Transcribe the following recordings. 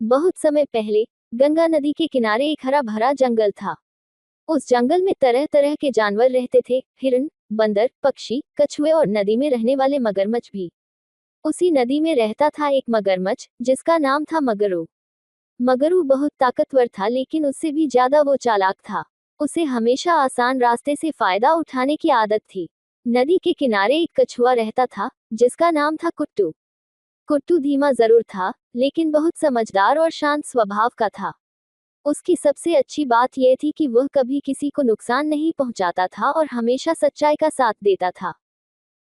बहुत समय पहले गंगा नदी के किनारे एक हरा भरा जंगल था। उस जंगल में तरह तरह के जानवर रहते थे, हिरण, बंदर, पक्षी, कछुए और नदी में रहने वाले मगरमच्छ भी। उसी नदी में रहता था एक मगरमच्छ जिसका नाम था मगरू। मगरू बहुत ताकतवर था, लेकिन उससे भी ज्यादा वो चालाक था। उसे हमेशा आसान रास्ते से फायदा उठाने की आदत थी। नदी के किनारे एक कछुआ रहता था जिसका नाम था कुट्टू। कुट्टू धीमा जरूर था, लेकिन बहुत समझदार और शांत स्वभाव का था। उसकी सबसे अच्छी बात यह थी कि वह कभी किसी को नुकसान नहीं पहुंचाता था और हमेशा सच्चाई का साथ देता था।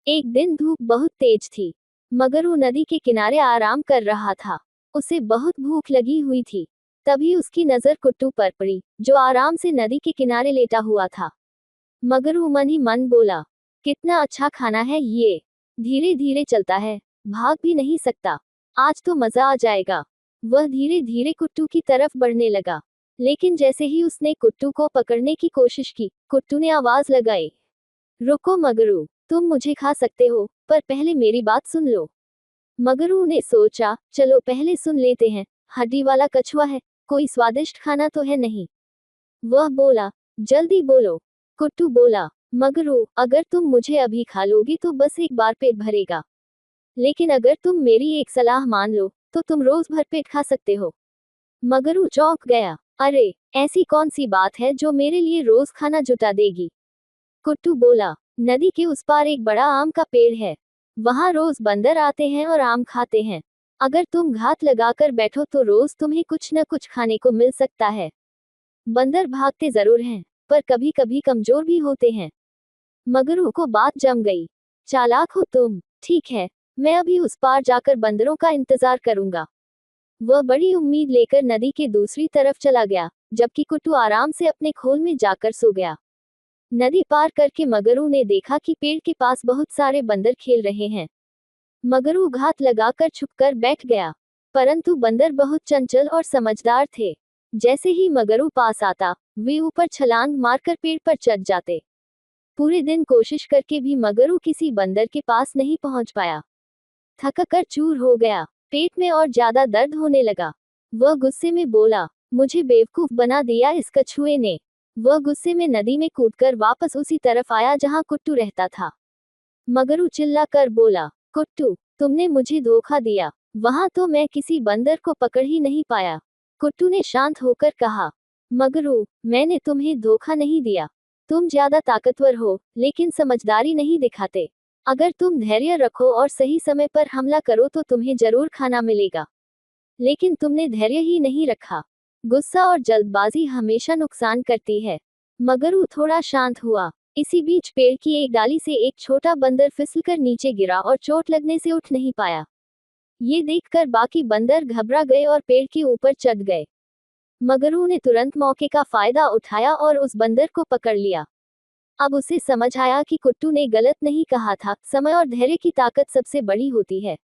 एक दिन धूप बहुत तेज थी। मगरू नदी के किनारे आराम कर रहा था। उसे बहुत भूख लगी हुई थी। तभी उसकी नजर कुट्टू पर पड़ी, जो आराम से नदी के किनारे लेटा हुआ था। मगरू मन ही मन बोला, कितना अच्छा खाना है ये। धीरे धीरे चलता है, भाग भी नहीं सकता। आज तो मजा आ जाएगा। वह धीरे धीरे कुट्टू की तरफ बढ़ने लगा। लेकिन जैसे ही उसने कुट्टू को पकड़ने की कोशिश की, कुट्टू ने आवाज लगाई, रुको मगरू, तुम मुझे खा सकते हो, पर पहले मेरी बात सुन लो। मगरू ने सोचा, चलो पहले सुन लेते हैं। हड्डी वाला कछुआ है, कोई स्वादिष्ट खाना तो है नहीं। वह बोला, जल्दी बोलो। कुट्टू बोला, मगरू, अगर तुम मुझे अभी खा लोगी तो बस एक बार पेट भरेगा। लेकिन अगर तुम मेरी एक सलाह मान लो, तो तुम रोज भर पेट खा सकते हो। मगरू चौंक गया, अरे, ऐसी कौन सी बात है जो मेरे लिए रोज खाना जुटा देगी। कुट्टू बोला, नदी के उस पार एक बड़ा आम का पेड़ है। वहां रोज बंदर आते हैं और आम खाते हैं। अगर तुम घात लगाकर बैठो तो रोज तुम्हें कुछ न कुछ खाने को मिल सकता है। बंदर भागते जरूर हैं, पर कभी कभी कमजोर भी होते हैं। मगरू को बात जम गई। चालाक हो तुम, ठीक है, मैं अभी उस पार जाकर बंदरों का इंतजार करूंगा। वह बड़ी उम्मीद लेकर नदी के दूसरी तरफ चला गया, जबकि कुट्टू आराम से अपने खोल में जाकर सो गया। नदी पार करके मगरू ने देखा कि पेड़ के पास बहुत सारे बंदर खेल रहे हैं। मगरू घात लगाकर छुपकर बैठ गया, परंतु बंदर बहुत चंचल और समझदार थे। जैसे ही मगरू पास आता, वे ऊपर छलांग मारकर पेड़ पर चढ़ जाते। पूरे दिन कोशिश करके भी मगरू किसी बंदर के पास नहीं पहुंच पाया। थककर चूर हो गया, पेट में और ज्यादा दर्द होने लगा। वह गुस्से में बोला, मुझे बेवकूफ बना दिया इस कछुए ने। वह गुस्से में नदी में कूदकर वापस उसी तरफ आया जहां कुट्टू रहता था। मगरू चिल्लाकर बोला, कुट्टू, तुमने मुझे धोखा दिया। वहां तो मैं किसी बंदर को पकड़ ही नहीं पाया। कुट्टू ने शांत होकर कहा, मगरू, मैंने तुम्हें धोखा नहीं दिया। तुम ज्यादा ताकतवर हो, लेकिन समझदारी नहीं दिखाते। अगर तुम धैर्य रखो और सही समय पर हमला करो तो तुम्हें जरूर खाना मिलेगा। लेकिन तुमने धैर्य ही नहीं रखा। गुस्सा और जल्दबाजी हमेशा नुकसान करती है। मगरू थोड़ा शांत हुआ। इसी बीच पेड़ की एक डाली से एक छोटा बंदर फिसलकर नीचे गिरा और चोट लगने से उठ नहीं पाया। ये देखकर बाकी बंदर घबरा गए और पेड़ के ऊपर चढ़ गए। मगरू ने तुरंत मौके का फायदा उठाया और उस बंदर को पकड़ लिया। अब उसे समझ आया कि कुट्टू ने गलत नहीं कहा था, समय और धैर्य की ताकत सबसे बड़ी होती है।